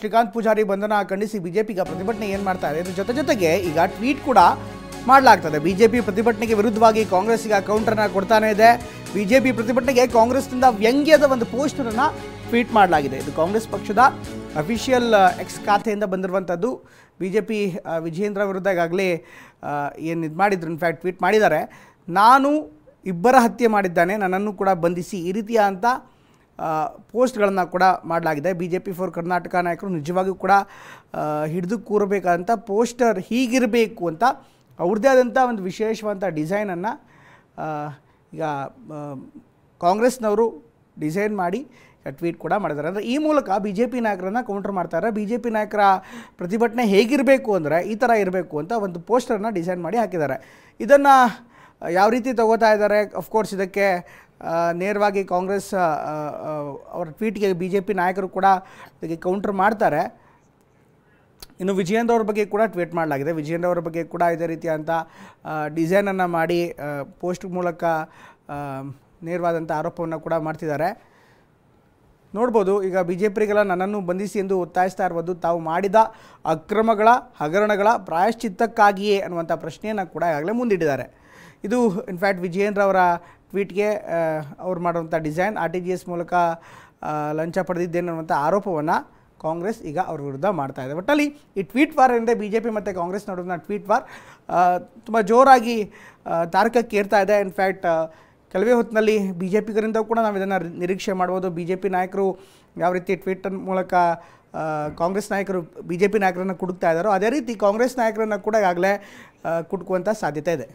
ಶ್ರೀಕಾಂತ್ ಪೂಜಾರಿ ಬಂಧನ ಖಂಡಿಸಿ ಬಿಜೆಪಿ ಈಗ ಪ್ರತಿಭಟನೆ ಏನು ಮಾಡ್ತಾ ಇದೆ, ಇದ್ರ ಜೊತೆಗೆ ಈಗ ಟ್ವೀಟ್ ಕೂಡ ಮಾಡಲಾಗ್ತದೆ. ಬಿಜೆಪಿ ಪ್ರತಿಭಟನೆಗೆ ವಿರುದ್ಧವಾಗಿ ಕಾಂಗ್ರೆಸ್ ಈಗ ಕೌಂಟರ್ನ ಕೊಡ್ತಾನೆ ಇದೆ. ಬಿಜೆಪಿ ಪ್ರತಿಭಟನೆಗೆ ಕಾಂಗ್ರೆಸ್ನಿಂದ ವ್ಯಂಗ್ಯದ ಒಂದು ಪೋಸ್ಟರನ್ನು ಟ್ವೀಟ್ ಮಾಡಲಾಗಿದೆ. ಇದು ಕಾಂಗ್ರೆಸ್ ಪಕ್ಷದ ಅಫಿಷಿಯಲ್ ಎಕ್ಸ್ ಖಾತೆಯಿಂದ ಬಂದಿರುವಂಥದ್ದು. ಬಿಜೆಪಿ ವಿಜಯೇಂದ್ರ ವಿರುದ್ಧ ಈಗಾಗಲೇ ಏನು ಇದು ಮಾಡಿದ್ರು, ಇನ್ಫ್ಯಾಕ್ಟ್ ಟ್ವೀಟ್ ಮಾಡಿದ್ದಾರೆ. ನಾನು ಇಬ್ಬರ ಹತ್ಯೆ ಮಾಡಿದ್ದಾನೆ, ನನ್ನನ್ನು ಕೂಡ ಬಂಧಿಸಿ, ಈ ರೀತಿಯ ಅಂತ ಪೋಸ್ಟ್ಗಳನ್ನು ಕೂಡ ಮಾಡಲಾಗಿದೆ. ಬಿಜೆಪಿ ಫಾರ್ ಕರ್ನಾಟಕ ನಾಯಕರು ನಿಜವಾಗಿಯೂ ಕೂಡ ಹಿಡಿದು ಕೂರಬೇಕಾದಂಥ ಪೋಸ್ಟರ್ ಹೀಗಿರಬೇಕು ಅಂತ ಅವ್ರದ್ದೇ ಆದಂಥ ಒಂದು ವಿಶೇಷವಾದಂಥ ಡಿಸೈನನ್ನು ಈಗ ಕಾಂಗ್ರೆಸ್ನವರು ಡಿಸೈನ್ ಮಾಡಿ ಟ್ವೀಟ್ ಕೂಡ ಮಾಡಿದ್ದಾರೆ. ಅಂದರೆ ಈ ಮೂಲಕ ಬಿ ಜೆ ಪಿ ನಾಯಕರನ್ನು ಕೌಂಟರ್ ಮಾಡ್ತಾರೆ. ಬಿ ಜೆ ಪಿ ನಾಯಕರ ಪ್ರತಿಭಟನೆ ಹೇಗಿರಬೇಕು ಅಂದರೆ ಈ ಥರ ಇರಬೇಕು ಅಂತ ಒಂದು ಪೋಸ್ಟರ್ನ ಡಿಸೈನ್ ಮಾಡಿ ಹಾಕಿದ್ದಾರೆ. ಇದನ್ನು ಯಾವ ರೀತಿ ತಗೋತಾ ಇದ್ದಾರೆ, ಅಫ್ಕೋರ್ಸ್ ಇದಕ್ಕೆ ನೇರವಾಗಿ ಕಾಂಗ್ರೆಸ್ ಅವರ ಟ್ವೀಟ್ಗೆ ಬಿ ಜೆ ಪಿ ನಾಯಕರು ಕೂಡ ಇದಕ್ಕೆ ಕೌಂಟರ್ ಮಾಡ್ತಾರೆ. ಇನ್ನು ವಿಜಯೇಂದ್ರ ಅವ್ರ ಬಗ್ಗೆ ಕೂಡ ಟ್ವೀಟ್ ಮಾಡಲಾಗಿದೆ. ವಿಜಯೇಂದ್ರ ಅವರ ಬಗ್ಗೆ ಕೂಡ ಇದೇ ರೀತಿಯಾದಂಥ ಡಿಸೈನನ್ನು ಮಾಡಿ ಪೋಸ್ಟ್ ಮೂಲಕ ನೇರವಾದಂಥ ಆರೋಪವನ್ನು ಕೂಡ ಮಾಡ್ತಿದ್ದಾರೆ. ನೋಡ್ಬೋದು, ಈಗ ಬಿ ಜೆ ಪಿಗೆಲ್ಲ ನನ್ನನ್ನು ಬಂಧಿಸಿ ಎಂದು ಒತ್ತಾಯಿಸ್ತಾ ಇರ್ಬೋದು. ತಾವು ಮಾಡಿದ ಅಕ್ರಮಗಳ ಹಗರಣಗಳ ಪ್ರಾಯಶ್ಚಿತ್ತಕ್ಕಾಗಿಯೇ ಅನ್ನುವಂಥ ಪ್ರಶ್ನೆಯನ್ನು ಕೂಡ ಈಗಾಗಲೇ ಮುಂದಿಟ್ಟಿದ್ದಾರೆ. ಇದು ಇನ್ಫ್ಯಾಕ್ಟ್ ವಿಜಯೇಂದ್ರ ಅವರ ಟ್ವೀಟ್ಗೆ ಅವ್ರು ಮಾಡುವಂಥ ಡಿಸೈನ್ RTGS ಮೂಲಕ ಲಂಚ ಪಡೆದಿದ್ದೇನೆ ಅನ್ನುವಂಥ ಆರೋಪವನ್ನು ಕಾಂಗ್ರೆಸ್ ಈಗ ಅವ್ರ ವಿರುದ್ಧ ಮಾಡ್ತಾ ಇದೆ. ಒಟ್ಟಲ್ಲಿ ಈ ಟ್ವೀಟ್ ವಾರ್ ಏನಿದೆ, ಬಿ ಜೆ ಪಿ ಮತ್ತು ಕಾಂಗ್ರೆಸ್ ನಡುವಿನ ಟ್ವೀಟ್ ವಾರ್ ತುಂಬ ಜೋರಾಗಿ ತಾರಕಕ್ಕೆ ಏರ್ತಾ ಇದೆ. ಇನ್ಫ್ಯಾಕ್ಟ್ ಕೆಲವೇ ಹೊತ್ತಿನಲ್ಲಿ ಬಿ ಜೆ ಪಿಗರಿಂದ ಕೂಡ ನಾವು ಇದನ್ನು ನಿರೀಕ್ಷೆ ಮಾಡ್ಬೋದು. ಬಿ ಜೆ ಪಿ ನಾಯಕರು ಯಾವ ರೀತಿ ಟ್ವೀಟ್ ಮೂಲಕ ಕಾಂಗ್ರೆಸ್ ನಾಯಕರು ಬಿ ಜೆ ಪಿ ನಾಯಕರನ್ನು ಕುಡುಕ್ತಾ ಇದ್ದಾರೋ, ಅದೇ ರೀತಿ ಕಾಂಗ್ರೆಸ್ ನಾಯಕರನ್ನು ಕೂಡ ಈಗಾಗಲೇ ಕುಟುಕುವಂಥ ಸಾಧ್ಯತೆ ಇದೆ.